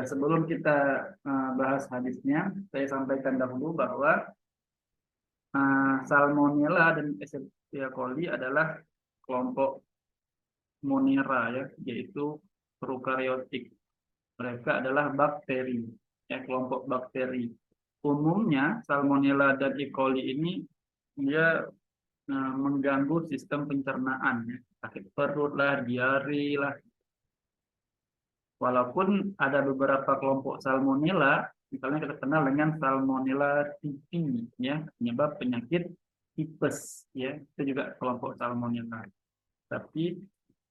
sebelum kita bahas hadisnya, saya sampaikan dahulu bahwa Salmonella dan Escherichia coli adalah kelompok Monera, ya, yaitu prokaryotik. Mereka adalah bakteri, ya, kelompok bakteri. Umumnya Salmonella dan E. coli ini dia mengganggu sistem pencernaan, ya. Sakit perut lah, diare lah. Walaupun ada beberapa kelompok Salmonella, misalnya kita kenal dengan Salmonella typhi, ya, penyebab penyakit tipes, ya, itu juga kelompok Salmonella. Tapi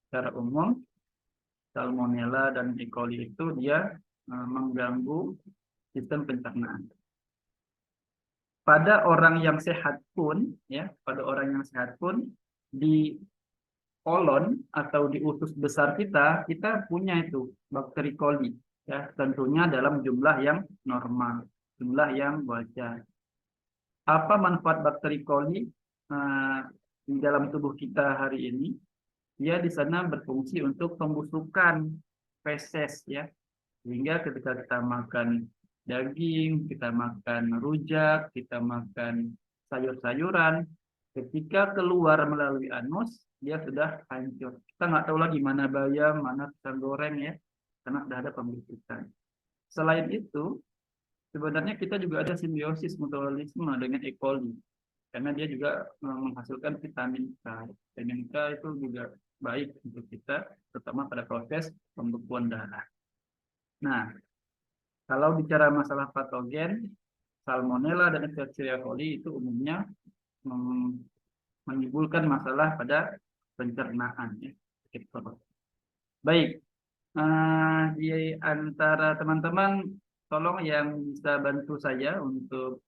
secara umum Salmonella dan E. coli itu dia mengganggu sistem pencernaan. Pada orang yang sehat pun, ya, pada orang yang sehat pun di kolon atau di usus besar kita punya itu bakteri coli, ya, tentunya dalam jumlah yang normal, jumlah yang wajar. Apa manfaat bakteri coli di dalam tubuh kita hari ini? Dia di sana berfungsi untuk pembusukan feses, ya, sehingga ketika kita makan daging, kita makan rujak, kita makan sayur-sayuran, ketika keluar melalui anus, dia sudah hancur. Kita nggak tahu lagi mana bayam, mana pisang goreng, ya, karena sudah ada pembusukan. Selain itu, sebenarnya kita juga ada simbiosis mutualisme dengan E. coli, karena dia juga menghasilkan vitamin K. Vitamin K itu juga baik untuk kita, terutama pada proses pembekuan darah. Nah, kalau bicara masalah patogen, Salmonella dan Escherichia coli itu umumnya menimbulkan masalah pada pencernaan, ya. Baik, di antara teman-teman, tolong yang bisa bantu saya untuk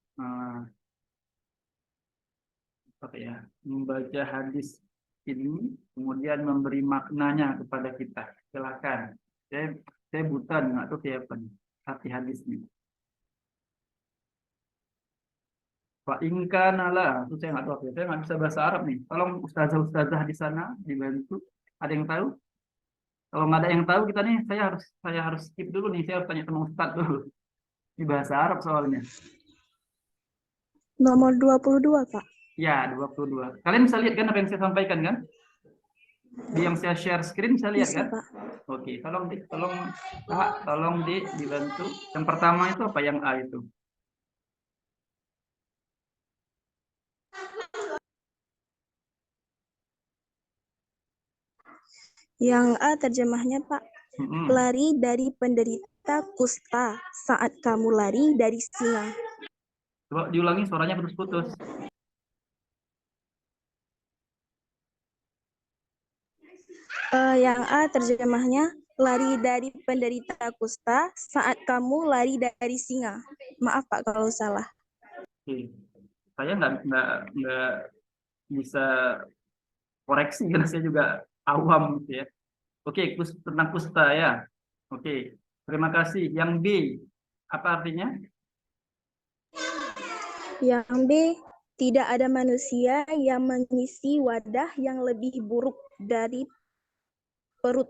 membaca hadis ini, kemudian memberi maknanya kepada kita. Silakan. Saya buta nggak tahu siapa nih arti hadisnya. Pak Inka Nala, itu saya nggak tahu. Saya nggak bisa bahasa Arab nih. Tolong ustazah-ustazah di sana dibantu. Ada yang tahu? Kalau nggak ada yang tahu kita nih, saya harus skip dulu nih. Saya harus tanya sama ustaz dulu. Ini bahasa Arab soalnya. Nomor 22, Pak. Ya, 22. Kalian bisa lihat kan apa yang saya sampaikan kan? Di yang saya share screen bisa lihat Bisa, kan? Pak. Oke, tolong dibantu. Yang pertama itu apa, yang A itu? Yang A terjemahnya, Pak. Lari dari penderita kusta saat kamu lari dari singa. Coba diulangi, suaranya putus-putus. Yang A terjemahnya, lari dari penderita kusta saat kamu lari dari singa. Maaf Pak kalau salah. Oke. Saya nggak bisa koreksi karena saya juga awam gitu, ya. Oke, tentang kusta, ya. Oke, terima kasih. Yang B, apa artinya? Yang B, tidak ada manusia yang mengisi wadah yang lebih buruk dari perut.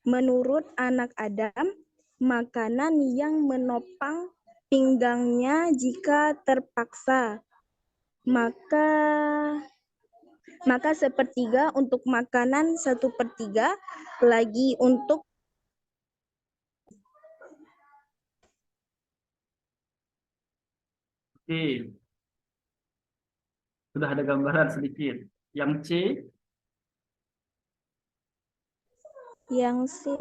Menurut anak Adam, makanan yang menopang pinggangnya jika terpaksa, maka sepertiga untuk makanan, 1/3 lagi untuk. Oke, sudah ada gambaran sedikit. Yang C? Yang C,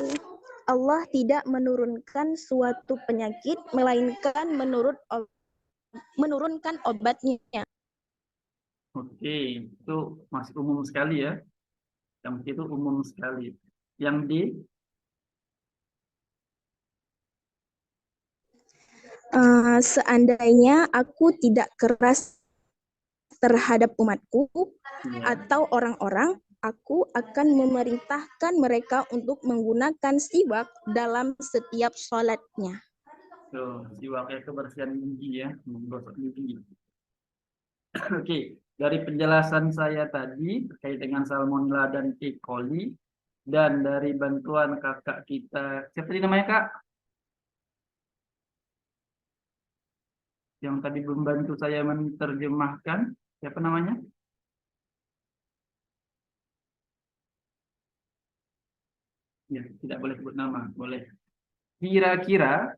Allah tidak menurunkan suatu penyakit, melainkan menurunkan obatnya. Oke, itu masih umum sekali, ya. Yang C itu umum sekali. Yang D? Seandainya aku tidak keras terhadap umatku atau orang-orang, aku akan memerintahkan mereka untuk menggunakan siwak dalam setiap sholatnya. Siwak itu kebersihan gigi, ya, menggosok gigi. Oke, dari penjelasan saya tadi terkait dengan Salmonella dan E. coli, dan dari bantuan kakak kita, siapa tadi namanya, Kak? yang tadi membantu saya menerjemahkan, siapa namanya? Ya, tidak boleh sebut nama, boleh. Kira-kira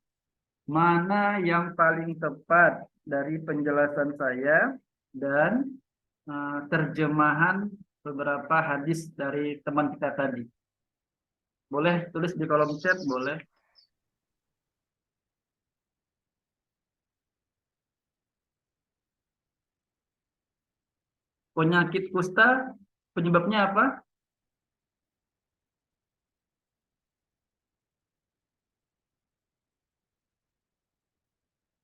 mana yang paling tepat dari penjelasan saya dan terjemahan beberapa hadis dari teman kita tadi? Boleh tulis di kolom chat, boleh. Penyakit kusta penyebabnya apa?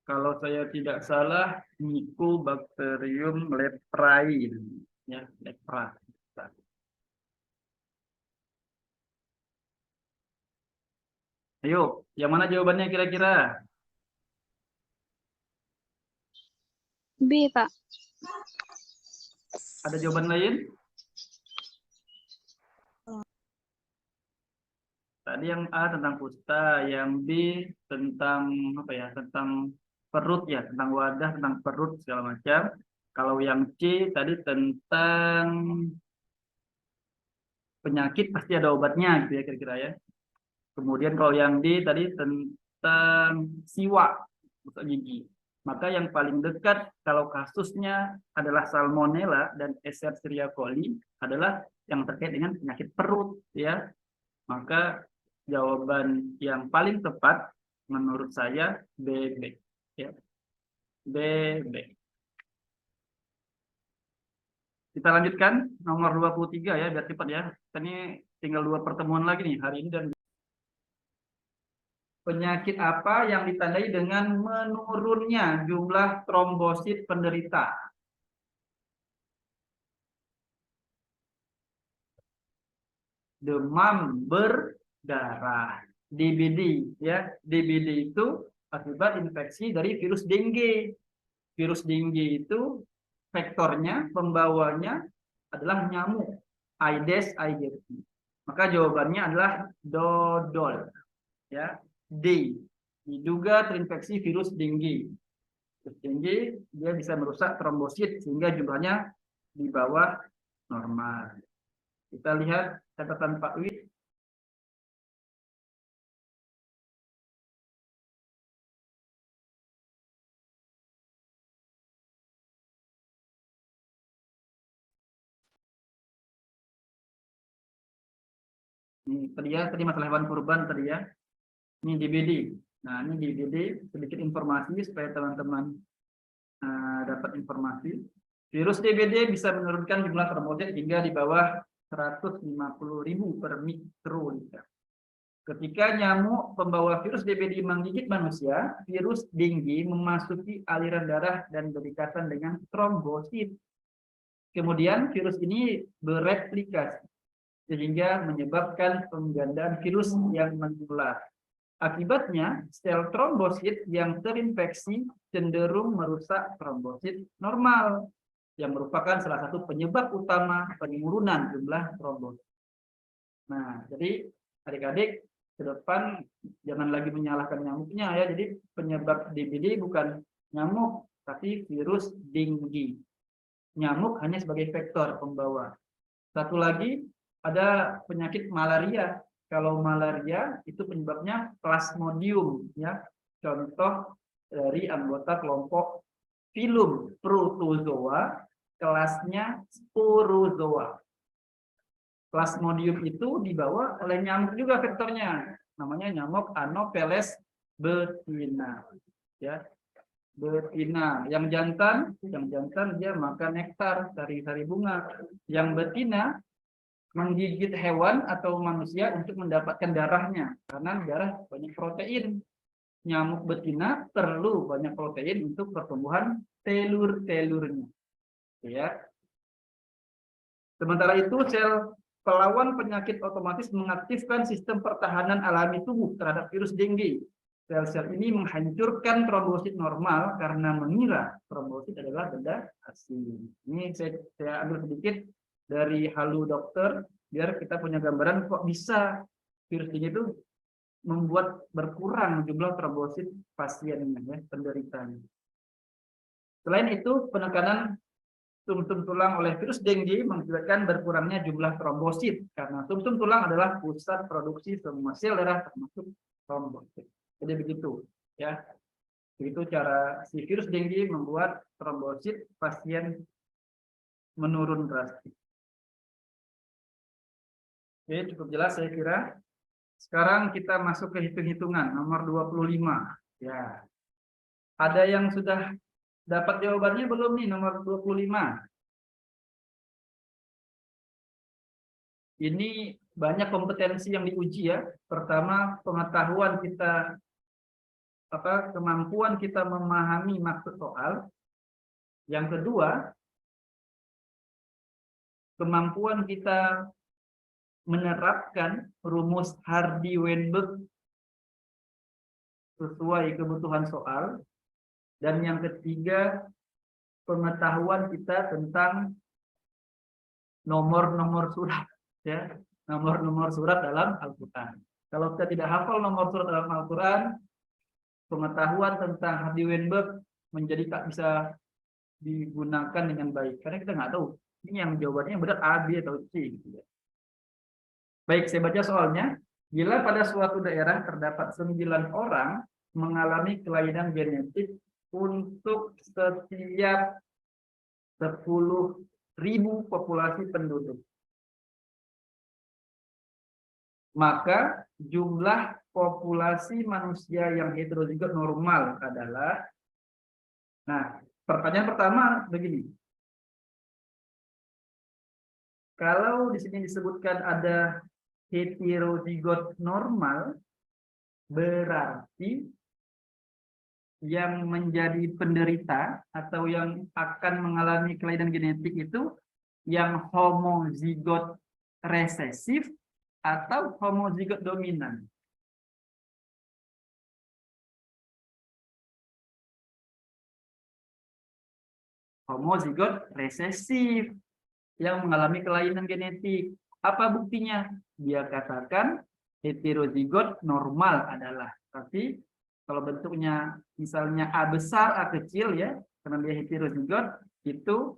Kalau saya tidak salah, Mycobacterium leprae, ya, lepra. Ayo, yang mana jawabannya kira-kira? B, Pak. Ada jawaban lain? Tadi yang A tentang kusta, yang B tentang apa ya? Tentang perut ya, tentang wadah, tentang perut segala macam. Kalau yang C tadi tentang penyakit pasti ada obatnya gitu ya kira-kira ya. Kemudian kalau yang D tadi tentang siwak untuk gigi. Maka yang paling dekat kalau kasusnya adalah Salmonella dan Escherichia coli adalah yang terkait dengan penyakit perut ya. Maka jawaban yang paling tepat menurut saya BB ya. BB. Kita lanjutkan nomor 23 ya biar cepat ya. Ini tinggal 2 pertemuan lagi nih hari ini dan penyakit apa yang ditandai dengan menurunnya jumlah trombosit penderita? Demam berdarah, DBD ya. DBD itu akibat infeksi dari virus dengue. Virus dengue itu vektornya, pembawanya adalah nyamuk Aedes aegypti. Maka jawabannya adalah dodol ya. D. Diduga terinfeksi virus dengue. Virus dengue dia bisa merusak trombosit sehingga jumlahnya di bawah normal. Kita lihat catatan Pak Wid. Ini tadi masalah hewan kurban tadi ya. Ini DBD. Nah, ini DBD sedikit informasi supaya teman-teman dapat informasi. Virus DBD bisa menurunkan jumlah trombosit hingga di bawah 150.000 per mikroliter. Ketika nyamuk pembawa virus DBD menggigit manusia, virus dengue memasuki aliran darah dan berdekatan dengan trombosit. Kemudian virus ini bereplikasi sehingga menyebabkan penggandaan virus yang menular. Akibatnya, sel trombosit yang terinfeksi cenderung merusak trombosit normal, yang merupakan salah satu penyebab utama penurunan jumlah trombosit. Nah, jadi adik-adik ke depan jangan lagi menyalahkan nyamuknya ya. Jadi penyebab DBD bukan nyamuk, tapi virus dengue. Nyamuk hanya sebagai vektor pembawa. Satu lagi ada penyakit malaria. Kalau malaria itu penyebabnya Plasmodium ya. Contoh dari anggota kelompok filum Protozoa, kelasnya Sporozoa. Plasmodium itu dibawa oleh nyamuk juga vektornya. Namanya nyamuk Anopheles betina. Ya. Betina. Yang jantan dia makan nektar dari sari bunga. Yang betina menggigit hewan atau manusia untuk mendapatkan darahnya karena darah banyak protein. Nyamuk betina perlu banyak protein untuk pertumbuhan telur-telurnya. Ya. Sementara itu sel pelawan penyakit otomatis mengaktifkan sistem pertahanan alami tubuh terhadap virus dengue. Sel-sel ini menghancurkan trombosit normal karena mengira trombosit adalah benda asing. Ini saya ambil sedikit dari Halo Dokter biar kita punya gambaran kok bisa virus ini itu membuat berkurang jumlah trombosit pasiennya ya, penderitanya. Selain itu, penekanan sumsum tulang oleh virus dengue mengakibatkan berkurangnya jumlah trombosit karena sumsum tulang adalah pusat produksi semua sel darah termasuk trombosit. Jadi begitu, ya. Begitu cara si virus dengue membuat trombosit pasien menurun drastis. Oke, cukup jelas saya kira. Sekarang kita masuk ke hitung-hitungan nomor 25. Ya. Ada yang sudah dapat jawabannya belum nih nomor 25? Ini banyak kompetensi yang diuji ya. Pertama, pengetahuan kita kemampuan kita memahami maksud soal. Yang kedua, kemampuan kita menerapkan rumus Hardy-Weinberg sesuai kebutuhan soal. Dan yang ketiga, pengetahuan kita tentang nomor-nomor surat, ya, nomor-nomor surat dalam Al-Quran. Kalau kita tidak hafal nomor surat dalam Al-Quran, pengetahuan tentang Hardy-Weinberg menjadi tak bisa digunakan dengan baik, karena kita nggak tahu ini yang jawabannya benar A, B atau C. Gitu ya. Baik, saya baca soalnya. Bila pada suatu daerah terdapat 9 orang mengalami kelainan genetik untuk setiap 10.000 populasi penduduk, maka jumlah populasi manusia yang heterozigot normal adalah, nah, pertanyaan pertama begini. Kalau di sini disebutkan ada heterozigot normal, berarti yang menjadi penderita atau yang akan mengalami kelainan genetik itu yang homozigot resesif atau homozigot dominan. Homozigot resesif yang mengalami kelainan genetik. Apa buktinya? Dia katakan heterozigot normal adalah. Tapi kalau bentuknya misalnya A besar, A kecil ya, karena dia heterozigot, itu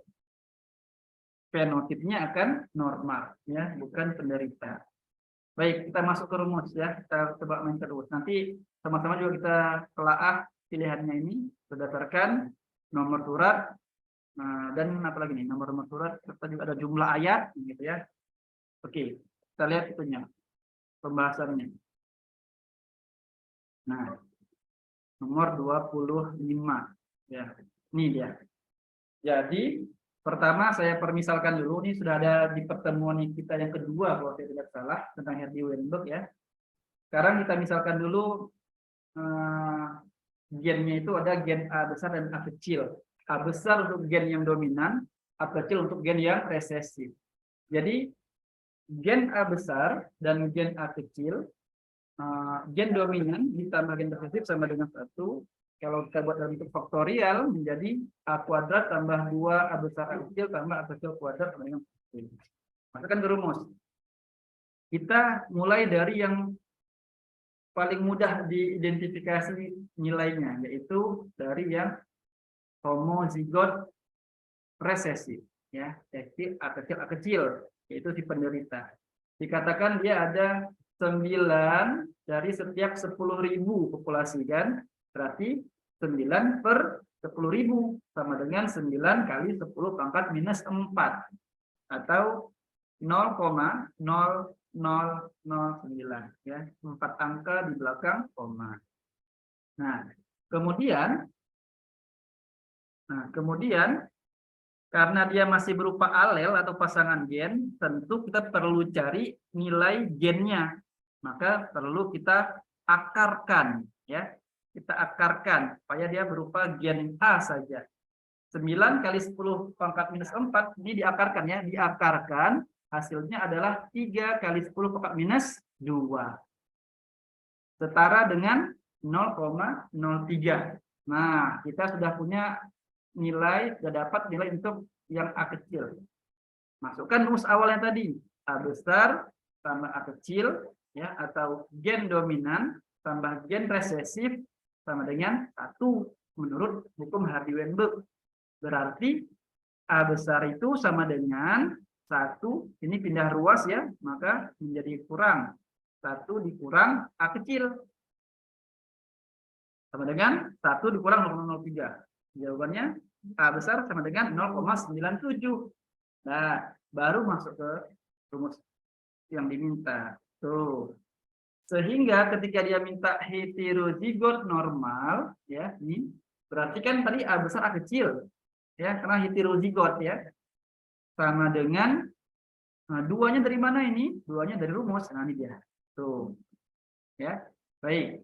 fenotipnya akan normal ya, bukan penderita. Baik, kita masuk ke rumus ya. Kita coba main terus. Nanti sama-sama juga kita telaah pilihannya ini berdasarkan nomor surat dan apa lagi nih? Nomor surat serta juga ada jumlah ayat gitu ya. Oke, kita lihat itunya. Pembahasannya. Nah, nomor 25 ya. Ini dia. Jadi pertama saya permisalkan dulu, ini sudah ada di pertemuan kita yang kedua kalau saya tidak salah tentang Hardy-Weinberg ya. Sekarang kita misalkan dulu gennya itu ada gen A besar dan A kecil. A besar untuk gen yang dominan, A kecil untuk gen yang resesif. Jadi gen A besar dan gen A kecil, gen dominan ditambah gen resesif sama dengan 1. Kalau kita buat dalam bentuk faktorial menjadi A kuadrat tambah 2 A besar A kecil tambah A kecil kuadrat sama dengan 1. Masukkan ke rumus. Kita mulai dari yang paling mudah diidentifikasi nilainya, yaitu dari yang homozigot resesif. Ya, jadi A kecil, yaitu si penderita. Dikatakan dia ada 9 dari setiap 10.000 populasi kan? Berarti 9 per 10.000 sama dengan 9 kali 10 pangkat minus 4 atau 0,0009 ya, 4 angka di belakang koma. Nah, kemudian karena dia masih berupa alel atau pasangan gen, tentu kita perlu cari nilai gennya. Maka perlu kita akarkan ya. Kita akarkan supaya dia berupa gen A saja. 9 kali 10 pangkat minus 4 ini diakarkan ya, diakarkan hasilnya adalah 3 kali 10 pangkat minus 2. Setara dengan 0,03. Nah, kita sudah punya nilai, sudah dapat nilai untuk yang A kecil. Masukkan rumus awalnya tadi, A besar tambah A kecil ya, atau gen dominan tambah gen resesif sama dengan 1 menurut hukum Hardy-Weinberg. Berarti A besar itu sama dengan 1, ini pindah ruas ya, maka menjadi kurang 1 dikurang A kecil. Sama dengan 1 dikurang 0,03. Jawabannya A besar sama dengan 0,97. Nah, baru masuk ke rumus yang diminta. Tuh. Sehingga ketika dia minta heterozigot normal, ya, ini berarti kan tadi A besar A kecil, ya, karena heterozigot ya, sama dengan, nah, duanya dari mana ini? Duanya dari rumus. Nah, ini dia. Tuh, ya, baik.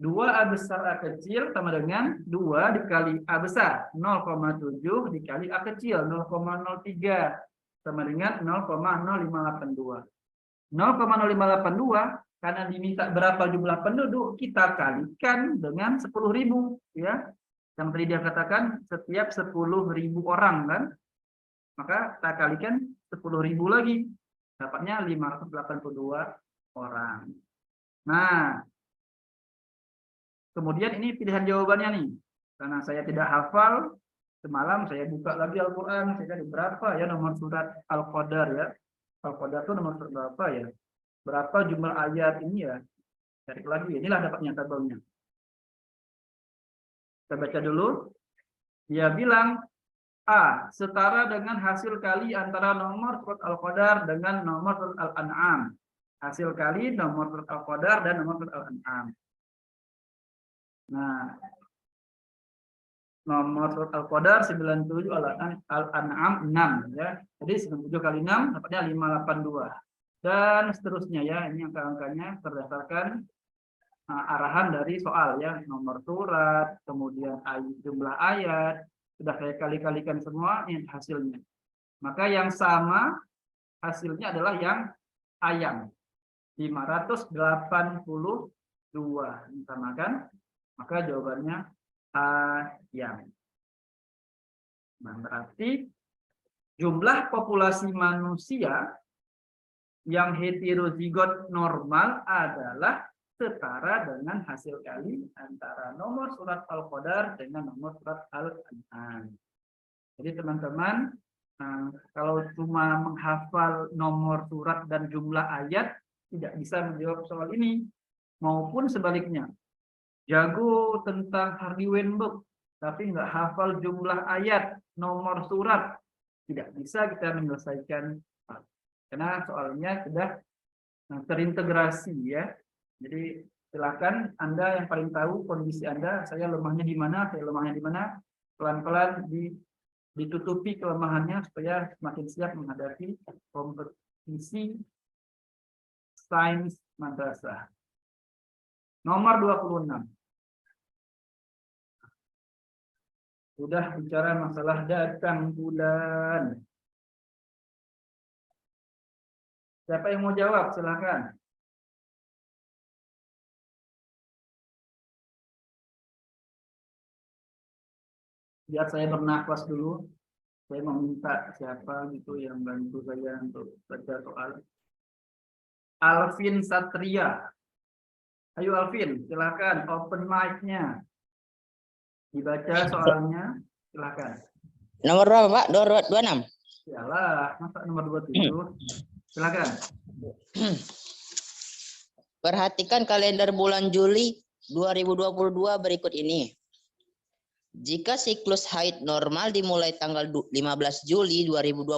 2A besar A kecil sama dengan 2 dikali A besar, 0,7 dikali A kecil, 0,03 sama dengan 0,0582. 0,0582 karena diminta berapa jumlah penduduk, kita kalikan dengan 10.000 ya. Yang tadi dia katakan setiap 10.000 orang kan. Maka kita kalikan 10.000 lagi. Dapatnya 582 orang. Nah, kemudian ini pilihan jawabannya nih. Karena saya tidak hafal, semalam saya buka lagi Al-Quran, saya cari berapa ya nomor surat Al-Qadar ya. Al-Qadar itu nomor surat berapa ya? Berapa jumlah ayat ini ya? Cari lagi, inilah dapatnya tabelnya. Kita baca dulu. Dia bilang, A, setara dengan hasil kali antara nomor surat Al-Qadar dengan nomor surat Al-An'am. Hasil kali nomor surat Al-Qadar dan nomor surat Al-An'am. Nah, nomor surat Al-Qadar 97, Al-An'am 6 ya. Jadi 97 kali 6 dapatnya 582. Dan seterusnya ya, ini angka-angkanya berdasarkan arahan dari soal ya, nomor surat, kemudian jumlah ayat, sudah saya kali-kalikan semua ini hasilnya. Maka yang sama hasilnya adalah yang ayam 582 disamakan, maka jawabannya ayam. Nah, berarti jumlah populasi manusia yang heterozigot normal adalah setara dengan hasil kali antara nomor surat Al-Qadar dengan nomor surat Al-An'am. Jadi teman-teman, kalau cuma menghafal nomor surat dan jumlah ayat, tidak bisa menjawab soal ini. Maupun sebaliknya, jago tentang Hardy Weinberg, tapi nggak hafal jumlah ayat, nomor surat, tidak bisa kita menyelesaikan. Karena soalnya sudah terintegrasi ya. Jadi silakan Anda yang paling tahu kondisi Anda, saya lemahnya di mana, saya lemahnya di mana, pelan-pelan ditutupi kelemahannya supaya semakin siap menghadapi kompetisi sains madrasah. Nomor 26. Sudah bicara masalah datang bulan. Siapa yang mau jawab? Silakan. Biar saya bernafas dulu. Saya meminta siapa gitu yang bantu saya untuk baca soal. Alvin Satria. Ayo Alvin, silakan open mic-nya. Dibaca soalnya, silakan. Nomor berapa, Pak? 26. Yalah, masa nomor 27. Silakan. Perhatikan kalender bulan Juli 2022 berikut ini. Jika siklus haid normal dimulai tanggal 15 Juli 2022,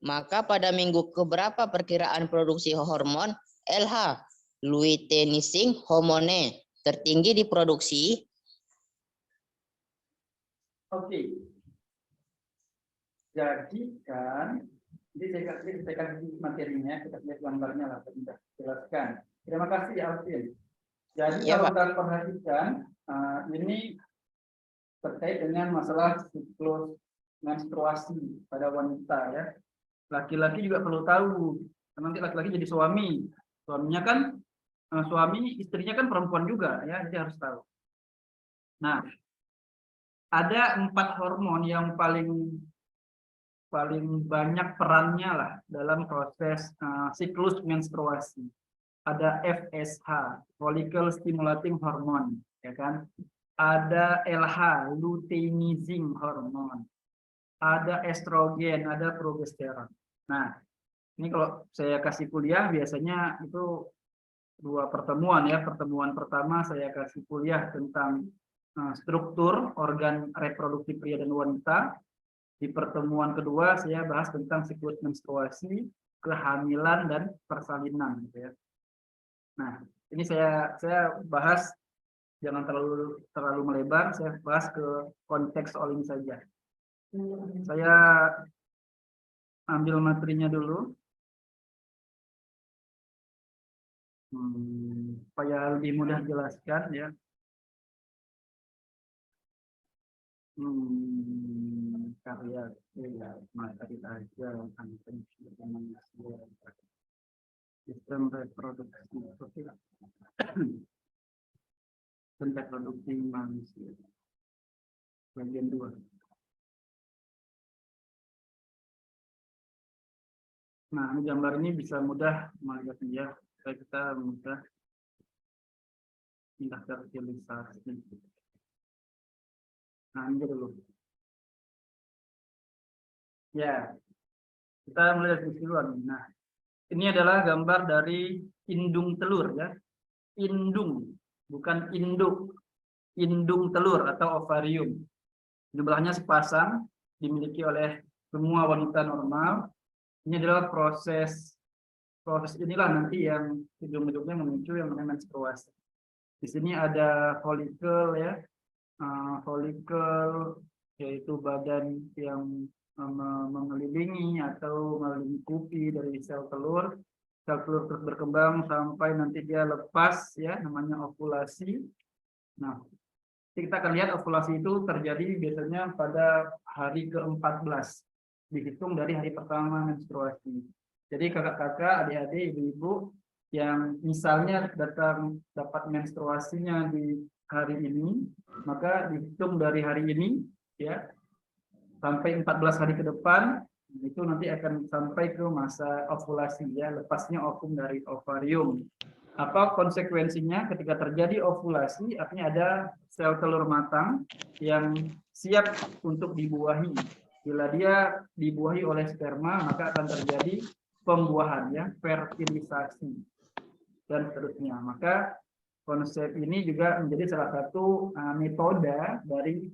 maka pada minggu keberapa perkiraan produksi hormon LH, luteinizing hormone, tertinggi diproduksi? Oke. Jadi kan, saya kasih materinya, kita lihat gambarnya lah, kita jelaskan. Terima kasih Alvin. Jadi Ya, kalau Pak. kita perhatikan, ini terkait dengan masalah siklus menstruasi pada wanita ya. Laki-laki juga perlu tahu. Nanti laki-laki jadi suami. Suaminya kan istrinya kan perempuan juga ya, jadi harus tahu. Nah, ada 4 hormon yang paling banyak perannya lah dalam proses siklus menstruasi. Ada FSH, follicle stimulating hormone, ya kan? ada LH, luteinizing hormon, ada estrogen, ada progesteron. Nah, ini kalau saya kasih kuliah biasanya itu 2 pertemuan ya. Pertemuan pertama saya kasih kuliah tentang struktur organ reproduktif pria dan wanita. Di pertemuan kedua saya bahas tentang siklus menstruasi, kehamilan dan persalinan gitu ya. Nah, ini saya bahas jangan terlalu melebar, saya bahas ke konteks soal ini saja. Saya ambil materinya dulu. Supaya lebih mudah jelaskan ya. Karya materi aja sistem reproduksi sistem reproduksi manusia bagian 2. Nah, ini gambar ini bisa mudah melihatnya supaya kita mudah tervisualisasi. Nah, ini dulu. Ya, kita melihat duluan. Nah, ini adalah gambar dari indung telur ya. Indung, bukan induk. Indung telur atau ovarium. Jumlahnya sepasang, dimiliki oleh semua wanita normal. Ini adalah proses inilah nanti yang ujung-ujungnya memicu yang namanya menstruasi. Di sini ada folikel ya, folikel yaitu badan yang mengelilingi atau melingkupi dari sel telur. Sel telur terus berkembang sampai nanti dia lepas ya, namanya ovulasi. Nah, kita akan lihat ovulasi itu terjadi biasanya pada hari ke-14, dihitung dari hari pertama menstruasi. Jadi kakak-kakak, adik-adik, ibu-ibu yang misalnya dapat menstruasinya di hari ini, maka dihitung dari hari ini ya sampai 14 hari ke depan, itu nanti akan sampai ke masa ovulasi ya, lepasnya ovum dari ovarium. Apa konsekuensinya ketika terjadi ovulasi? Artinya ada sel telur matang yang siap untuk dibuahi. Bila dia dibuahi oleh sperma, maka akan terjadi pembuahan ya, fertilisasi dan seterusnya. Maka konsep ini juga menjadi salah satu metode dari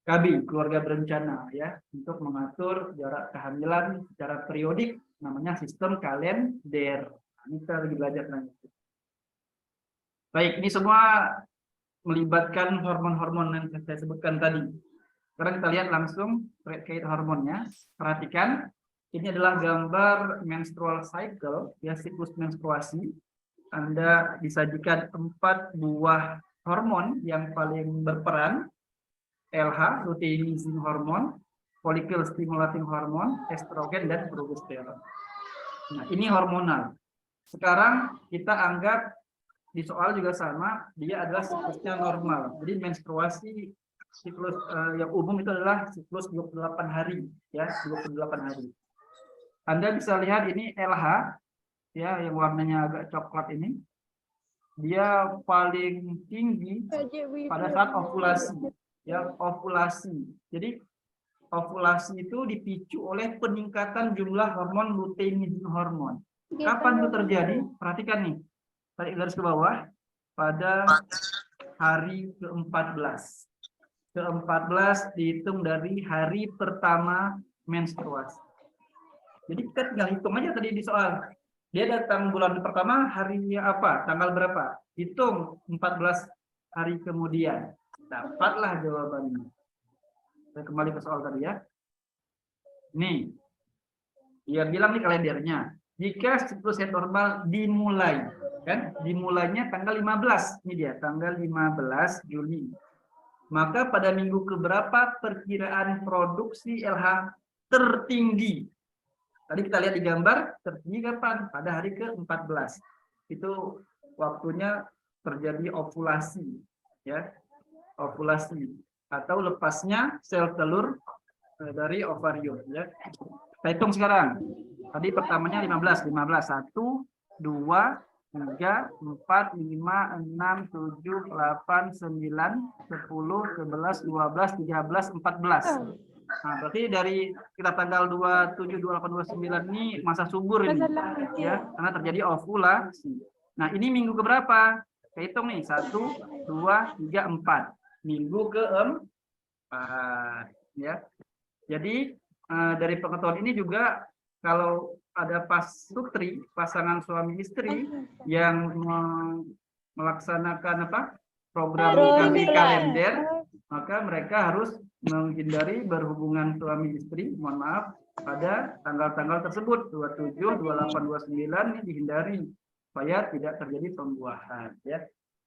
KB, keluarga berencana ya, untuk mengatur jarak kehamilan secara periodik, namanya sistem kalender. Ini kita lagi belajar lagi. Baik, ini semua melibatkan hormon-hormon yang saya sebutkan tadi. Sekarang kita lihat langsung terkait hormonnya. Perhatikan, ini adalah gambar menstrual cycle, ya, siklus menstruasi. Anda disajikan 4 buah hormon yang paling berperan. LH, luteinizing hormon, follicle stimulating hormon, estrogen, dan progesteron. Nah, ini hormonal. Sekarang kita anggap di soal juga sama, dia adalah siklusnya normal. Jadi menstruasi siklus yang umum itu adalah siklus 28 hari, ya, 28 hari. Anda bisa lihat ini LH, ya, yang warnanya agak coklat ini, dia paling tinggi pada saat ovulasi. Ya, ovulasi. Jadi ovulasi itu dipicu oleh peningkatan jumlah hormon luteinizing hormon. Kapan itu terjadi? Perhatikan nih. Tarik garis ke bawah pada hari ke-14. Ke-14 dihitung dari hari pertama menstruasi. Jadi kita tinggal hitung aja tadi di soal. Dia datang bulan pertama hari apa? Tanggal berapa? Hitung 14 hari kemudian. Dapatlah jawabannya. Saya kembali ke soal tadi ya. Nih, dia bilang nih kalendernya. Jika siklus normal dimulai, kan? Dimulainya tanggal 15. Ini dia, tanggal 15 Juli. Maka pada minggu keberapa perkiraan produksi LH tertinggi? Tadi kita lihat di gambar, tertinggi kapan? Pada hari ke-14. Itu waktunya terjadi ovulasi, ya. Ovulasi atau lepasnya sel telur dari ovarium ya. Kita hitung sekarang. Tadi pertamanya 15, 1, 2, 3, 4, 5, 6, 7, 8, 9, 10, 11, 12, 13, 14. Nah, berarti dari kita tanggal 27, 28, 29 ini masa subur ini, ya, karena terjadi ovulasi. Nah, ini minggu keberapa? Kita hitung nih, 1, 2, 3, 4. Minggu keempat, ya. Jadi dari pengetahuan ini juga kalau ada pasutri, pasangan suami istri yang melaksanakan program nikah di kalender, maka mereka harus menghindari berhubungan suami istri, mohon maaf, pada tanggal-tanggal tersebut 27, 28, 29 ini dihindari supaya tidak terjadi pembuahan, ya.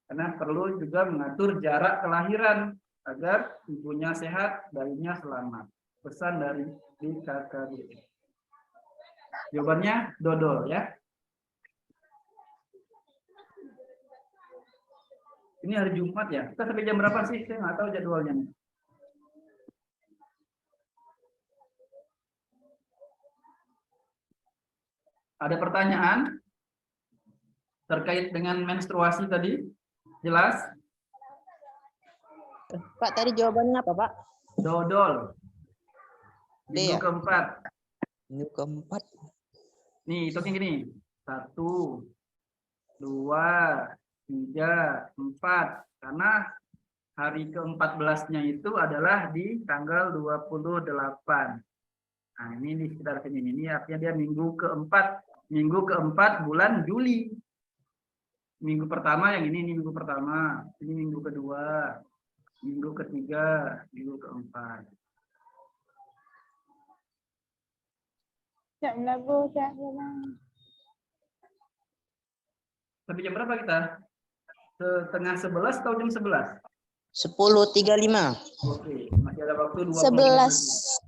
Karena perlu juga mengatur jarak kelahiran agar ibunya sehat, bayinya selamat. Pesan dari BKKBN. Jawabannya dodol, ya. Ini hari Jumat ya. Kita sampai jam berapa sih? Saya nggak tahu jadwalnya. Ada pertanyaan terkait dengan menstruasi tadi? Jelas? Pak, tadi jawabannya apa, Pak? Dodol. Minggu Iya. keempat. Minggu keempat. Nih, hitungnya gini. 1, 2, 3, 4. Karena hari ke-14-nya itu adalah di tanggal 28. Nah, ini di sekitar sini. Ini artinya dia minggu keempat. Minggu keempat bulan Juli. Minggu pertama yang ini minggu pertama. Ini minggu kedua. Minggu ketiga, minggu keempat. Sampai jam berapa kita? Setengah 11 atau jam 11? 10.35. Oke, masih ada waktu 20 11.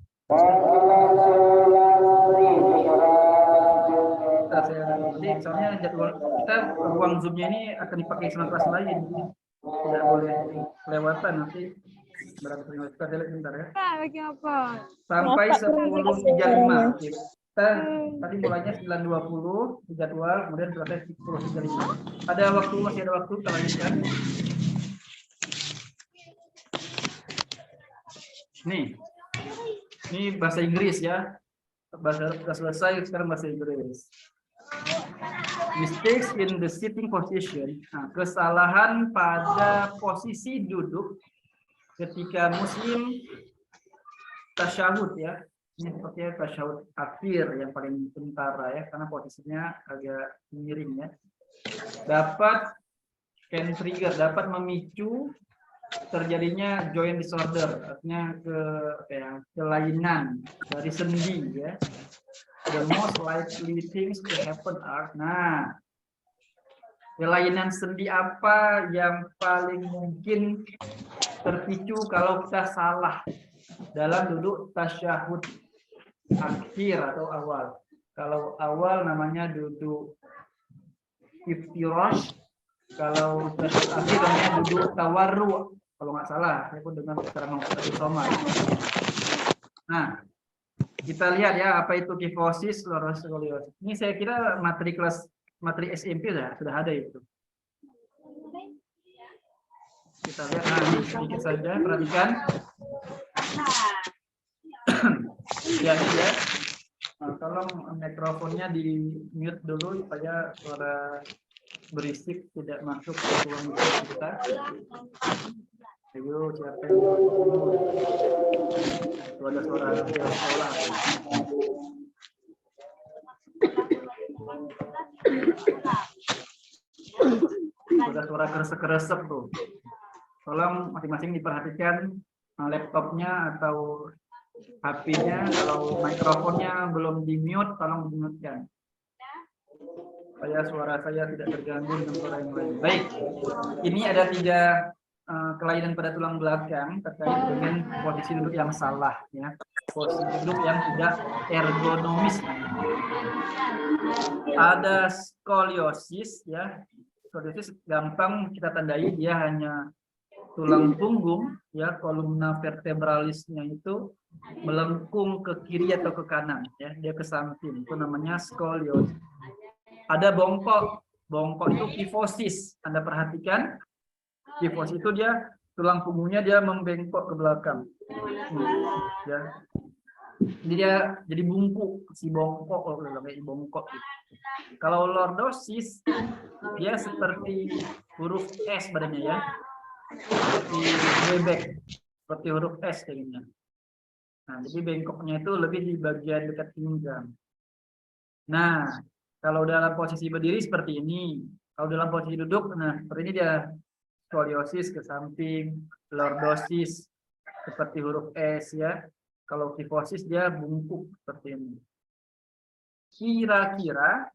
Jadi soalnya jadwal kita ruang Zoom-nya ini akan dipakai selama kelas lain. Jadi tidak boleh kelewatan nanti. Berapa kita lihat sebentar ya. Sampai 10.35. Kita tadi mulainya 9.20 di jadwal, kemudian selesai 10.35. Ada waktu, masih ada waktu kita lanjutkan. Nih, ini bahasa Inggris ya. Bahasa sudah selesai, sekarang bahasa Inggris. Mistakes in the sitting position. Nah, kesalahan pada posisi duduk ketika muslim tasyahud ya. Ini sepertinya tasyahud akhir yang paling kentara ya, karena posisinya agak miring ya. Dapat trigger, dapat memicu terjadinya joint disorder, artinya kelainan dari sendi ya. The most likely things to happen are, nah, kelainan sendi apa yang paling mungkin terpicu kalau kita salah dalam duduk tasyahud akhir atau awal. Kalau awal namanya duduk iftirash, kalau tasyahud akhir namanya duduk tawarru. Kalau nggak salah, saya pun dengan keterangan Somad. Nah, kita lihat ya apa itu kifosis, loroskoliosis. Ini saya kira materi SMP sudah ada itu. Kita lihat sedikit saja, perhatikan. Ya, ini ya. Nah, tolong mikrofonnya di mute dulu supaya suara berisik tidak masuk ke ruang kita. Ayo, siapa yang itu ada suara sekolah. Ada suara keresek-keresek tuh. Tolong masing-masing diperhatikan laptopnya atau HP-nya, kalau mikrofonnya belum di-mute, tolong di-mute-kan. Supaya suara saya tidak terganggu dengan suara yang lain. Baik, ini ada 3 kelainan pada tulang belakang terkait dengan posisi duduk yang salah, ya. Posisi duduk yang tidak ergonomis. Ada skoliosis, ya. Skoliosis gampang kita tandai, dia hanya tulang punggung, ya, kolumna vertebralisnya itu melengkung ke kiri atau ke kanan, ya, dia ke samping, itu namanya skoliosis. Ada bongkok Bongkok itu kifosis. Anda perhatikan, kifosis itu dia tulang punggungnya dia membengkok ke belakang. Ya. Jadi dia jadi bungkuk, si bongkok, kayak bongkok. Gitu. Kalau lordosis, dia seperti huruf S badannya ya, seperti bebek, seperti huruf S kayaknya. Nah, jadi bengkoknya itu lebih di bagian dekat pinggang. Nah, kalau dalam posisi berdiri seperti ini, kalau dalam posisi duduk, nah seperti ini dia, skoliosis ke samping, lordosis seperti huruf S ya. Kalau kifosis dia bungkuk seperti ini. Kira-kira,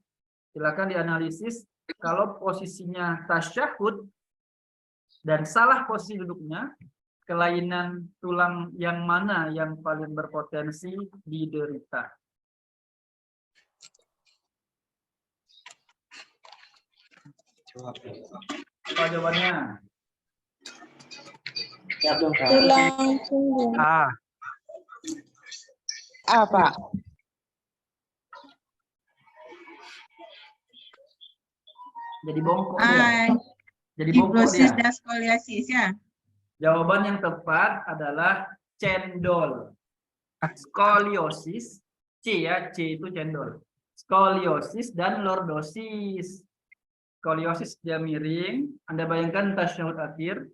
silakan dianalisis, kalau posisinya tasyahud dan salah posisi duduknya, kelainan tulang yang mana yang paling berpotensi diderita? Apa jawabannya? Tulang punggung. Pak. Jadi bongkok dia. Jadi bongkok Kiflosis dia. dan skoliosis ya. Jawaban yang tepat adalah cendol. Skoliosis, C ya, C itu cendol. Skoliosis dan lordosis. Skoliosis dia miring, Anda bayangkan tasyahud akhir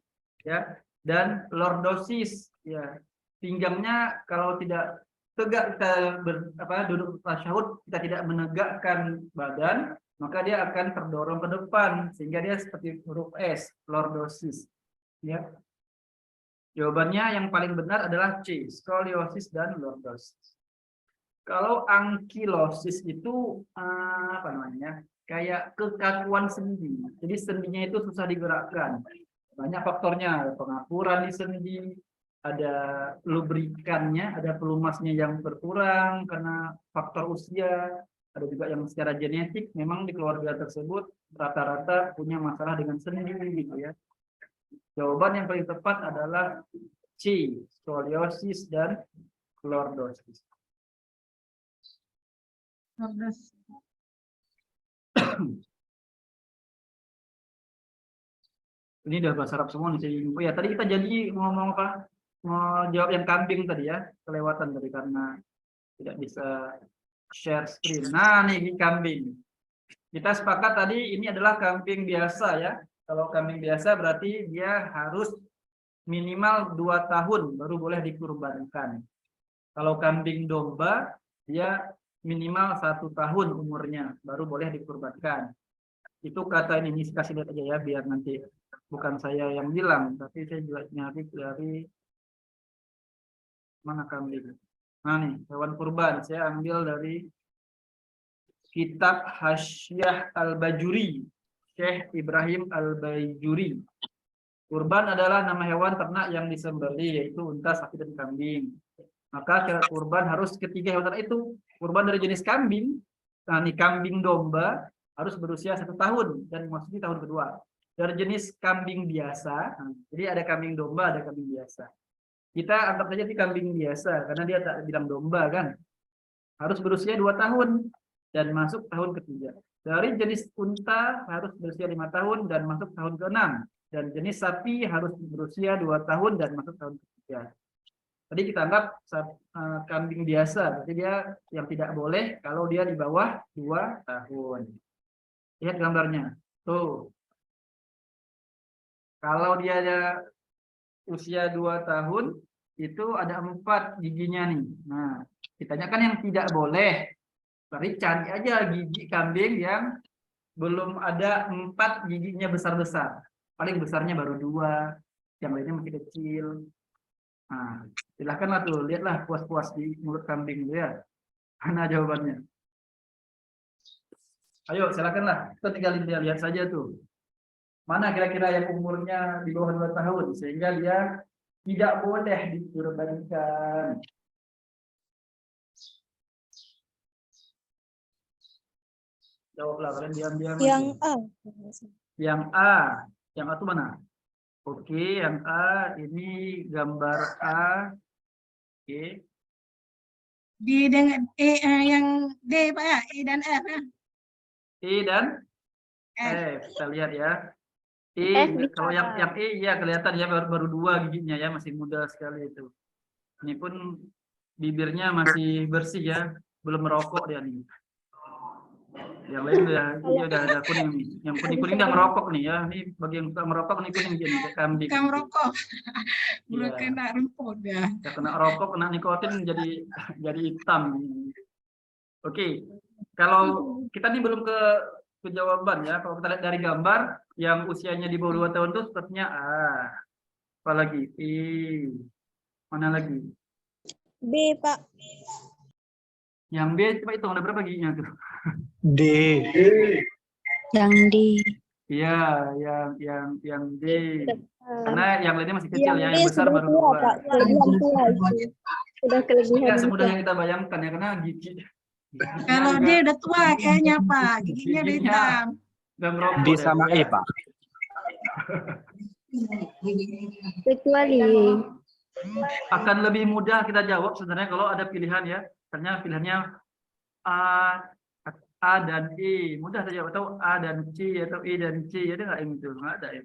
ya, dan lordosis ya. Pinggangnya kalau tidak tegak kita duduk tasyahud, kita tidak menegakkan badan, maka dia akan terdorong ke depan sehingga dia seperti huruf S, lordosis. Ya. Jawabannya yang paling benar adalah C, skoliosis dan lordosis. Kalau ankilosis itu apa namanya? Kayak kekakuan sendi. Jadi sendinya itu susah digerakkan. Banyak faktornya, ada pengapuran di sendi, ada lubrikannya, ada pelumasnya yang berkurang karena faktor usia, ada juga yang secara genetik memang di keluarga tersebut rata-rata punya masalah dengan sendi gitu ya. Jawaban yang paling tepat adalah C, skoliosis dan lordosis. Ini udah bahasa Arab semua nih. Oh ya, tadi kita jadi ngomong apa? Mau jawab yang kambing tadi ya, kelewatan tadi karena tidak bisa share screen. Nah, nih kambing. Kita sepakat tadi ini adalah kambing biasa ya. Kalau kambing biasa berarti dia harus minimal 2 tahun baru boleh dikurbankan. Kalau kambing domba dia minimal 1 tahun umurnya baru boleh dikurbankan. Itu kata ini kasih lihat aja ya biar nanti bukan saya yang bilang, tapi saya juga nyari dari mana kambing. Nah nih hewan kurban saya ambil dari kitab Hasyiah Al-Bajuri, Syekh Ibrahim Al-Bajuri. Kurban adalah nama hewan ternak yang disembelih yaitu unta, sapi dan kambing. Maka syarat kurban harus ketiga hewan ternak itu. Kurban dari jenis kambing. Nah nih kambing domba harus berusia 1 tahun dan memasuki tahun kedua. Dari jenis kambing biasa, jadi ada kambing domba, ada kambing biasa. Kita anggap saja di kambing biasa karena dia tak bilang domba kan. Harus berusia 2 tahun dan masuk tahun ketiga. Dari jenis unta harus berusia 5 tahun dan masuk tahun ke-6. Dan jenis sapi harus berusia 2 tahun dan masuk tahun ketiga. Tadi kita anggap kambing biasa, berarti dia yang tidak boleh kalau dia di bawah 2 tahun. Lihat gambarnya. Tuh. Kalau dia ada usia 2 tahun, itu ada 4 giginya nih. Nah, kitanya kan yang tidak boleh. Berarti cari aja gigi kambing yang belum ada 4 giginya besar-besar. Paling besarnya baru 2, yang lainnya masih kecil. Nah, silahkanlah tuh, lihatlah puas-puas di mulut kambing itu ya. Mana jawabannya? Ayo, silakanlah. Kita tinggal lihat saja tuh. Mana kira-kira yang umurnya di bawah 2 tahun sehingga dia tidak boleh dikurbankan. Jawablah kalian diam-diam. Yang A. Yang A. Yang A itu mana? Oke, yang A ini gambar A. Oke. D dengan E yang D Pak ya, E dan F ya. E dan Kita lihat ya. F bisa, Kalau yang Pak. E ya kelihatan ya baru 2 giginya ya, masih muda sekali itu. Ini pun bibirnya masih bersih ya, belum merokok dia nih. Yang lain udah ada kuning nih. Yang kuning-kuning udah merokok nih ya. Ini bagi yang suka merokok nih kuning gini kayak kambing. Bukan merokok. Udah Iya. kena rokok dah. Ya, kena rokok, kena nikotin jadi hitam. Oke. Kalau kita nih belum ke jawaban ya. Kalau kita lihat dari gambar yang usianya di bawah 2 tahun itu sepertinya apalagi mana lagi? B, Pak. Yang B coba hitung ada berapa giginya tuh? D. Yang D. Iya, yang D. Karena yang lainnya masih kecil ya, Yang B yang besar sudah baru tua, 2. Pak. Kelebihan tua itu. Sudah kelebihan Tidak semudah tua. yang kita bayangkan ya, karena gigi. Kalau dia udah tua kayaknya Pak, giginya udah hitam. Dan merokok D sama E, Pak. Kecuali Akan lebih mudah kita jawab sebenarnya kalau ada pilihan ya. Ternyata pilihannya A dan E. Mudah saja atau A dan C atau E dan C. Ada nggak yang itu? Nggak ada ya.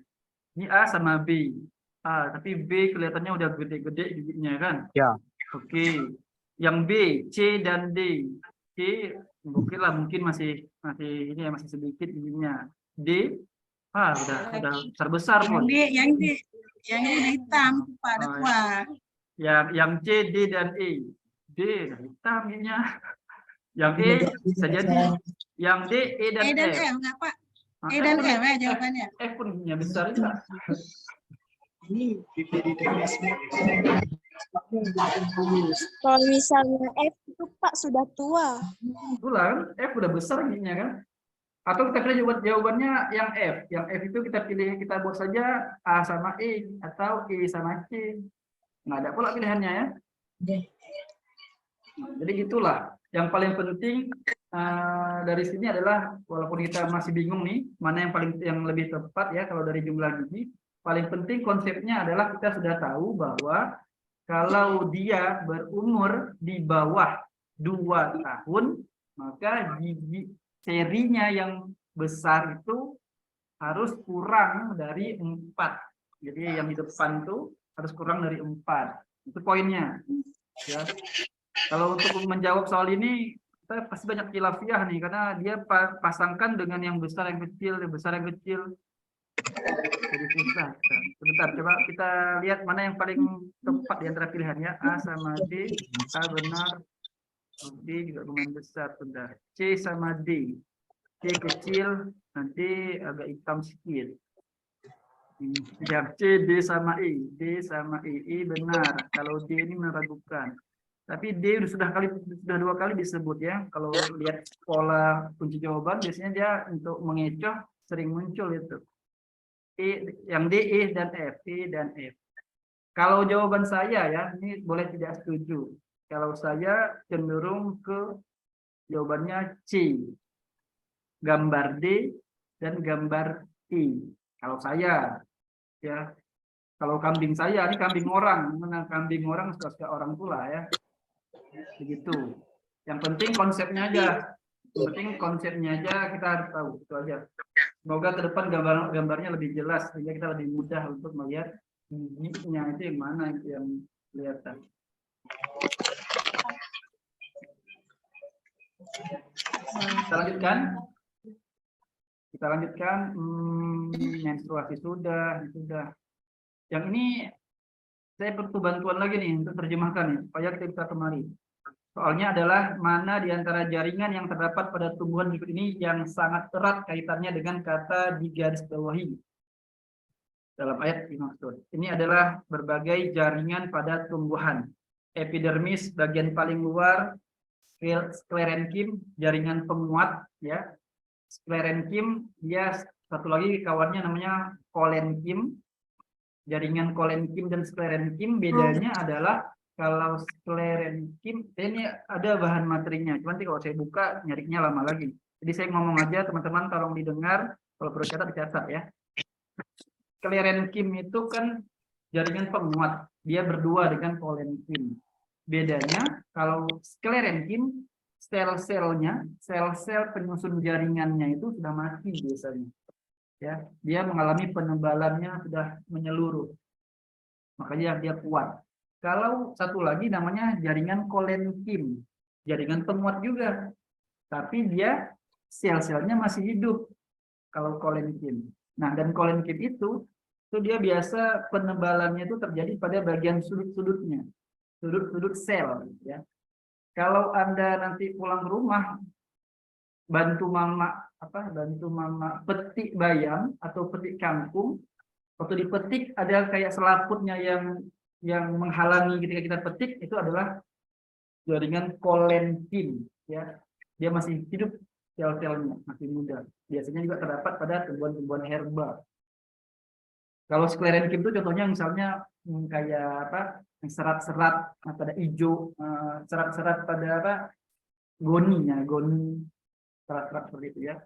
Ini A sama B. Tapi B kelihatannya udah gede-gede giginya kan? Ya. Oke. Yang B, C dan D. C oke lah, mungkin masih ini ya, masih sedikit giginya. D udah besar pun. Yang D udah hitam, Pak, udah tua. Yang C, D dan E. D udah hitam giginya. Yang E bisa jadi. Yang D, E dan E dan F. F enggak, Pak? E dan F ya jawabannya. F pun giginya besar juga. kalau misalnya F itu Pak sudah tua. Ulang, F udah besar giginya kan? Atau kita pilih jawabannya yang F. Yang F itu kita pilih, kita buat saja A sama E atau E sama C. Nggak ada pula pilihannya ya. Jadi itulah. Yang paling penting dari sini adalah, walaupun kita masih bingung nih, mana yang lebih tepat ya kalau dari jumlah gigi, paling penting konsepnya adalah kita sudah tahu bahwa kalau dia berumur di bawah 2 tahun, maka gigi serinya yang besar itu harus kurang dari 4. Jadi yang di depan itu harus kurang dari 4. Itu poinnya. Ya. Kalau untuk menjawab soal ini, kita pasti banyak khilafiah nih, karena dia pasangkan dengan yang besar yang kecil, yang besar yang kecil. Jadi susah. Sebentar, coba kita lihat mana yang paling tepat di antara pilihannya. A sama D, A benar. D juga lumayan besar, sebentar. C sama D. C kecil, nanti agak hitam sedikit. Yang C, D sama E. D sama E benar. Kalau D ini meragukan. Tapi D sudah 2 kali disebut ya. Kalau lihat pola kunci jawaban, biasanya dia untuk mengecoh sering muncul itu. Yang D, E, dan F. E dan F. Kalau jawaban saya ya, ini boleh tidak setuju. Kalau saya cenderung ke jawabannya C. Gambar D dan gambar E. Kalau saya ya. Kalau kambing saya, ini kambing orang. Mana kambing orang suka orang pula ya. Begitu. Yang penting konsepnya aja. Yang penting konsepnya aja kita harus tahu. Itu aja. Semoga ke depan gambarnya lebih jelas sehingga kita lebih mudah untuk melihat giginya itu yang mana itu yang kelihatan. Kita lanjutkan. Kita lanjutkan. Menstruasi sudah. Yang ini saya perlu bantuan lagi nih untuk terjemahkan nih, supaya kita bisa kembali. Soalnya adalah mana di antara jaringan yang terdapat pada tumbuhan berikut ini yang sangat erat kaitannya dengan kata digarisbawahi dalam ayat dimaksud. Ini adalah berbagai jaringan pada tumbuhan. Epidermis bagian paling luar, sklerenkim jaringan penguat ya. Sklerenkim dia satu lagi kawannya namanya kolenkim. Jaringan kolenkim dan sklerenkim bedanya adalah kalau sklerenkim ini ada bahan materinya, cuman kalau saya buka nyarinya lama lagi. Jadi saya ngomong aja teman-teman tolong didengar, kalau perlu dicatat ya. Sklerenkim itu kan jaringan penguat, dia berdua dengan kolenkim. Bedanya kalau sklerenkim sel-selnya, sel-sel penyusun jaringannya itu sudah mati biasanya. ya, dia mengalami penebalannya sudah menyeluruh, makanya dia kuat. Kalau satu lagi namanya jaringan kolenkim, jaringan penguat juga, tapi dia sel-selnya masih hidup kalau kolenkim. Nah, dan kolenkim itu dia biasa penebalannya itu terjadi pada bagian sudut-sudutnya, sudut-sudut sel, ya. Kalau Anda nanti pulang ke rumah, bantu mama petik bayam atau petik kangkung, waktu dipetik ada kayak selaputnya yang menghalangi ketika kita petik, itu adalah jaringan kolenkim, ya. Dia masih hidup, sel-selnya masih muda. Biasanya juga terdapat pada tumbuhan-tumbuhan herba. Kalau sklerenkim itu contohnya misalnya kayak apa? Serat-serat pada hijau, serat-serat pada apa? Goninya, goni, serat-serat seperti itu, ya.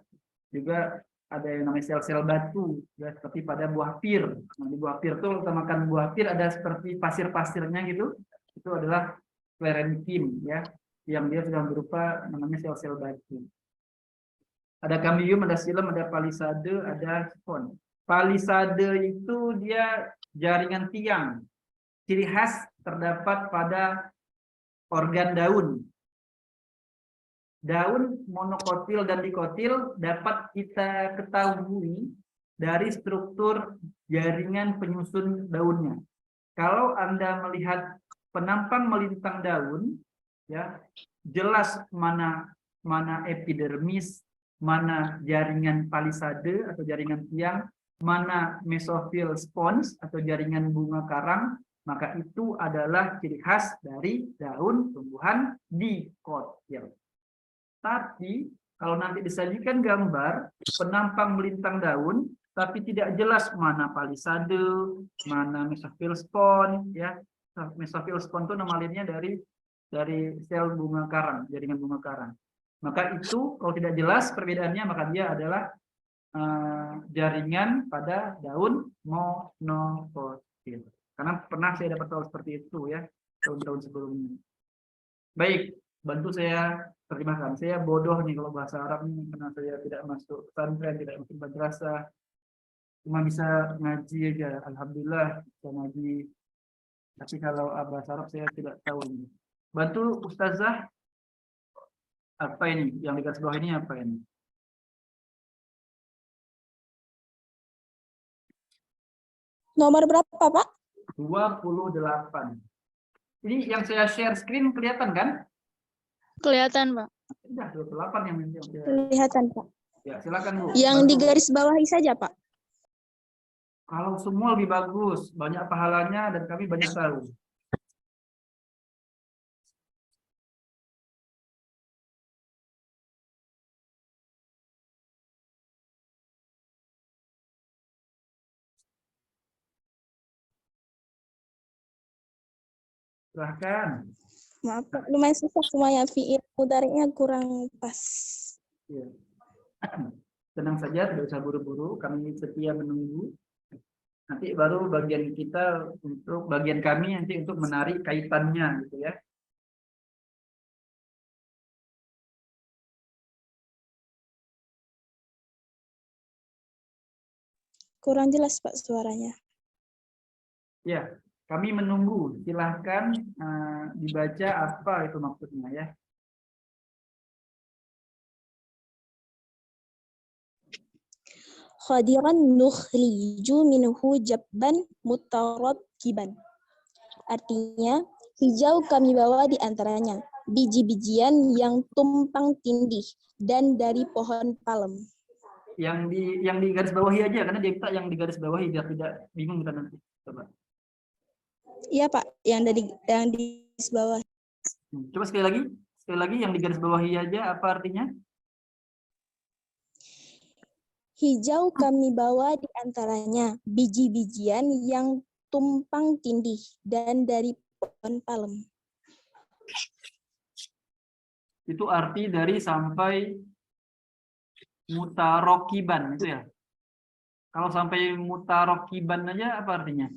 Juga ada yang namanya sel-sel batu, ya, seperti pada buah pir. Nah, di buah pir tuh kita makan buah pir ada seperti pasir-pasirnya gitu. Itu adalah sklerenkim, ya, yang dia sudah berupa namanya sel-sel batu. Ada kambium, ada silem, ada palisade, ada spon. Palisade itu dia jaringan tiang. Ciri khas terdapat pada organ daun. Daun monokotil dan dikotil dapat kita ketahui dari struktur jaringan penyusun daunnya. Kalau Anda melihat penampang melintang daun, ya, jelas mana epidermis, mana jaringan palisade atau jaringan tiang, mana mesofil spons atau jaringan bunga karang, maka itu adalah ciri khas dari daun tumbuhan dikotil. Tapi kalau nanti disajikan gambar penampang melintang daun, tapi tidak jelas mana palisade, mana mesofil spon, ya. Mesofil spon itu nama lainnya dari sel bunga karang, jaringan bunga karang. Maka itu kalau tidak jelas perbedaannya, maka dia adalah jaringan pada daun monokotil. Karena pernah saya dapat soal seperti itu, ya, tahun-tahun sebelumnya. Baik, bantu saya terjemahkan. Saya bodoh nih kalau bahasa Arab nih, karena saya tidak masuk pesantren, tidak masuk madrasah, cuma bisa ngaji aja. Alhamdulillah bisa ngaji. Tapi kalau bahasa Arab saya tidak tahu ini. Bantu Ustazah, apa ini? Yang di garis bawah ini apa ini? Nomor berapa, Pak? 28. Ini yang saya share screen kelihatan kan? Kelihatan, Pak. Sudah 28 yang Kelihatan, Pak. ya, silakan Bu. Yang Bantu. di garis bawahi saja, Pak. Kalau semua lebih bagus, banyak pahalanya dan kami banyak tahu. Silahkan. Maaf, Pak. Lumayan susah semuanya. Fi'il mudhari'nya kurang pas. Ya. Tenang saja, tidak usah buru-buru. Kami setia menunggu. Nanti baru bagian kita untuk bagian kami nanti untuk menarik kaitannya, gitu ya. Kurang jelas, Pak, suaranya. Ya, kami menunggu. Silahkan dibaca apa itu maksudnya, ya. Khadiran nukhriju minhu jabban mutarakkiban. Artinya, hijau kami bawa di antaranya biji-bijian yang tumpang tindih dan dari pohon palem. Yang di garis bawahi aja, karena dia minta yang di garis bawahi biar tidak bingung kita nanti. Coba. Iya, Pak, yang di garis bawah. Coba sekali lagi yang di garis bawahi aja apa artinya? Hijau kami bawa di antaranya biji-bijian yang tumpang tindih dan dari pohon palem. Itu arti dari sampai mutarokiban itu ya. Kalau sampai mutarokiban aja apa artinya?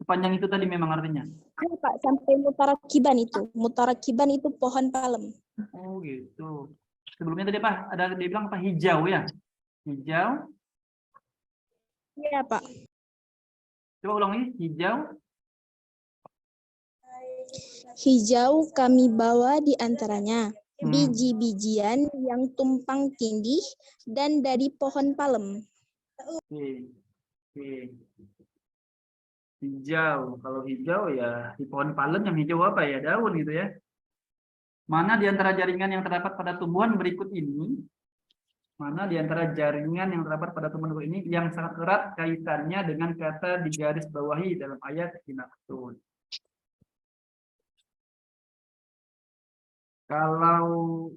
Sepanjang itu tadi memang artinya. Iya, Pak, sampai mutarakiban itu. Mutarakiban itu pohon palem. Oh gitu. Sebelumnya tadi apa? Ada dia bilang apa? Hijau ya. Hijau. Iya, Pak. Coba ulangi, hijau. Hijau kami bawa di antaranya Hmm. biji-bijian yang tumpang tindih dan dari pohon palem. Oke. Oke. Hijau. Kalau hijau ya di pohon palem yang hijau apa ya? Daun gitu ya. Mana di antara jaringan yang terdapat pada tumbuhan berikut ini? Mana di antara jaringan yang terdapat pada tumbuhan berikut ini yang sangat erat kaitannya dengan kata digaris bawahi dalam ayat dimaksud? Kalau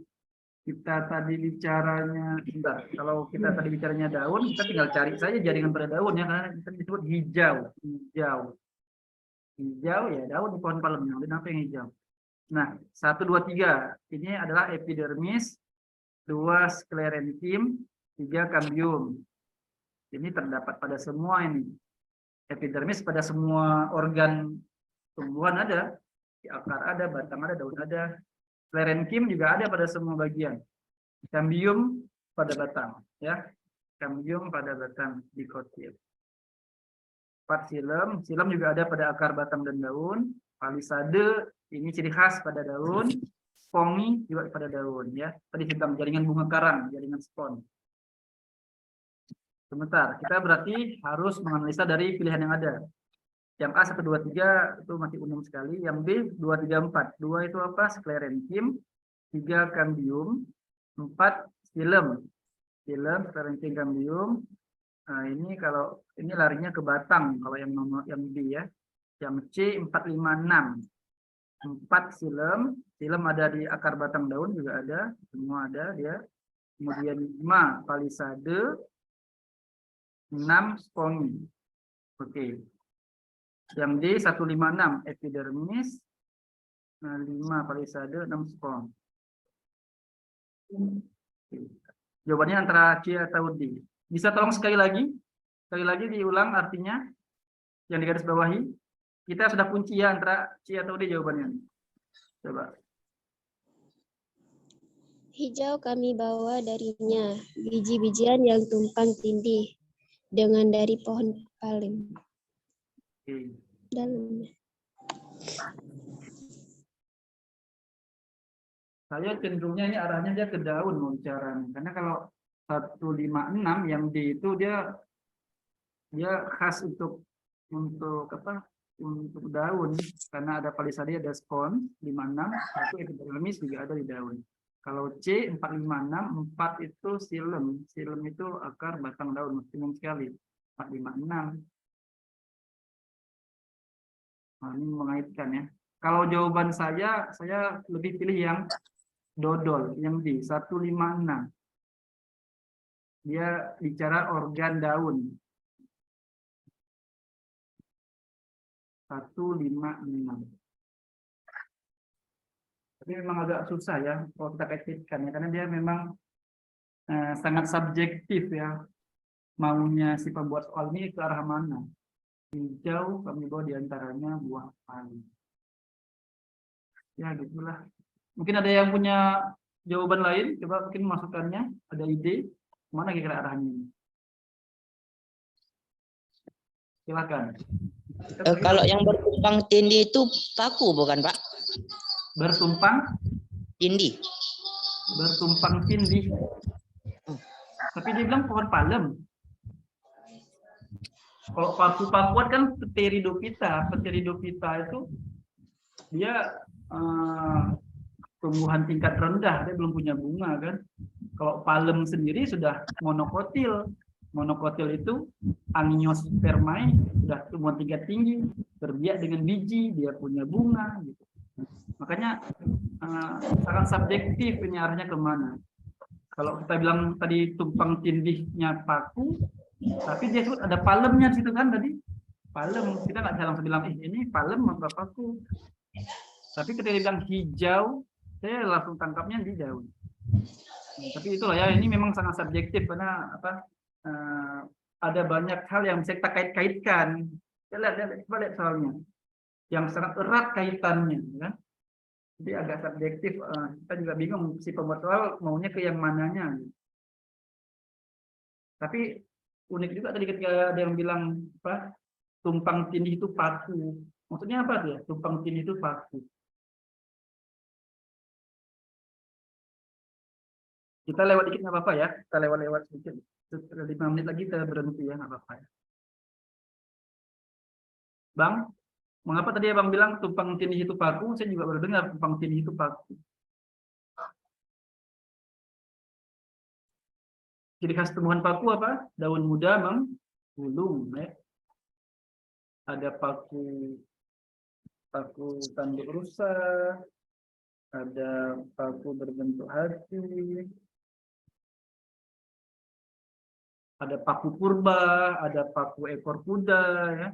kita tadi bicaranya, bentar, kalau kita tadi bicaranya daun, kita tinggal cari saja jaringan pada daun ya, karena kita disebut hijau, hijau, hijau ya daun di pohon palem. Kemudian apa yang hijau? Nah, 1, 2, 3 ini adalah epidermis, 2 sklerentim, 3 kambium. Ini terdapat pada semua ini. Epidermis pada semua organ tumbuhan ada, di akar ada, batang ada, daun ada. Sklerentim juga ada pada semua bagian. Kambium pada batang, ya. Kambium pada batang dikotil. 4 silem, silem juga ada pada akar, batang dan daun. Palisade ini ciri khas pada daun. Spongi juga pada daun, ya. Tadi tentang jaringan bunga karang, jaringan spon. Sebentar, kita berarti harus menganalisa dari pilihan yang ada. Yang A 1, 2, 3 itu masih umum sekali. Yang B 2, 3, 4. 2 itu apa? Sklerentim. 3 kambium. 4 silem. Silem, sklerentim, kambium. Nah, ini kalau ini larinya ke batang kalau yang nomor yang B ya. Yang C 4, 5, 6. 4 silem, silem ada di akar, batang, daun juga ada, semua ada dia. Kemudian 5 palisade, 6 spongi. Oke. Yang D 156 epidermis, 5 palisade, 6 spong. Jawabannya antara C atau D. Bisa tolong sekali lagi diulang artinya yang digaris bawahi. Kita sudah kunci ya antara C atau D jawabannya. Coba. Hijau kami bawa darinya biji-bijian yang tumpang tindih dengan dari pohon palem. Oke. Dalamnya. Saya cenderungnya ini arahnya dia ke daun mau bicaranya. Karena kalau 156 yang D itu dia khas untuk apa? Untuk daun karena ada palisade, ada spon. 56 itu epidermis juga ada di daun. Kalau C 456 4 itu silem. Silem itu akar, batang, daun, maksimum sekali. 456. Nah, ini mengaitkan ya. Kalau jawaban saya lebih pilih yang dodol, yang D 156. Dia bicara organ daun. 156. Tapi memang agak susah ya kalau kita kaitkan ya, karena dia memang sangat subjektif ya. Maunya si pembuat soal ini ke arah mana? Hijau kami bawa diantaranya buah pali. Ya gitulah. Mungkin ada yang punya jawaban lain? Coba mungkin masukannya. Ada ide? Mana kira-kira arahnya? Silakan. Kalau yang bertumpang tindih itu paku bukan Pak? Bertumpang Tindih. Bertumpang tindih. Tapi dia bilang pohon palem. Kalau paku-pakuan kan Pteridophyta. Pteridophyta itu dia tumbuhan tingkat rendah, dia belum punya bunga kan. Kalau palem sendiri sudah monokotil. Monokotil itu Angiospermae, sudah tumbuhan tingkat tinggi, berbiak dengan biji, dia punya bunga gitu. Makanya sangat subjektif ini arahnya kemana. Kalau kita bilang tadi tumpang tindihnya paku, tapi dia sebut ada palemnya di situ kan tadi. Palem, kita nggak bisa langsung bilang ini palem apa paku. Tapi ketika dia bilang hijau, saya langsung tangkapnya di daun. Nah, tapi itulah ya, ini memang sangat subjektif karena apa? Ada banyak hal yang bisa kita kait-kaitkan. Coba lihat soalnya, yang sangat erat kaitannya, kan? Jadi agak subjektif. Kita juga bingung si pembuat soal maunya ke yang mananya. Tapi unik juga tadi ketika ada yang bilang apa tumpang tindih itu paku. Maksudnya apa tuh ya? Tumpang tindih itu paku. Kita lewat dikit nggak apa-apa ya. Kita lewat-lewat sedikit. 5 menit lagi kita berhenti ya, nggak apa-apa ya. Bang, mengapa tadi abang bilang tumpang tindih itu paku? Saya juga baru dengar tumpang tindih itu paku. Ciri khas tumbuhan paku apa? Daun muda menggulung. Ya. Ada paku tanduk rusa, ada paku berbentuk hati, ada paku purba, ada paku ekor kuda. Ya.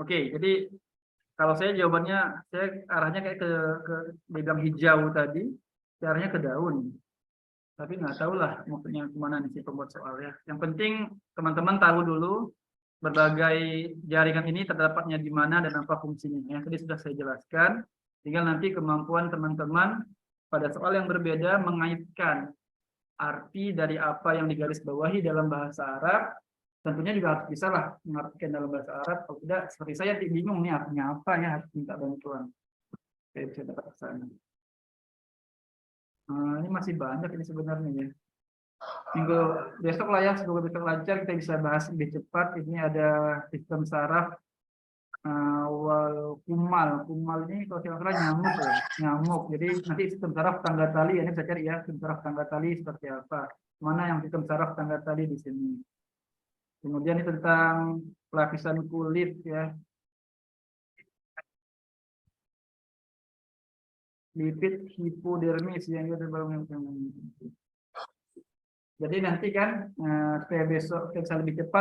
Oke, jadi kalau saya jawabannya, saya arahnya kayak ke bidang hijau tadi, arahnya ke daun. Tapi nggak tahu lah maksudnya kemana nih si pembuat soal ya. Yang penting teman-teman tahu dulu berbagai jaringan ini terdapatnya di mana dan apa fungsinya. Yang tadi sudah saya jelaskan. Tinggal nanti kemampuan teman-teman pada soal yang berbeda mengaitkan arti dari apa yang digarisbawahi dalam bahasa Arab. Tentunya juga harus bisa lah mengartikan dalam bahasa Arab. Kalau tidak, seperti saya bingung nih artinya apa ya, harus minta bantuan. Saya bisa dapat ke sana. Ini masih banyak ini sebenarnya ya. Minggu besok lah ya, semoga besok lancar kita bisa bahas lebih cepat. Ini ada sistem saraf kumal ini kalau tidak salah nyamuk ya, nyamuk. Jadi nanti sistem saraf tangga tali ini bisa cari ya, sistem saraf tangga tali seperti apa. Mana yang sistem saraf tangga tali di sini. Kemudian ini tentang lapisan kulit ya. Lipid hipodermis yang jadi nanti kan saya besok bisa lebih cepat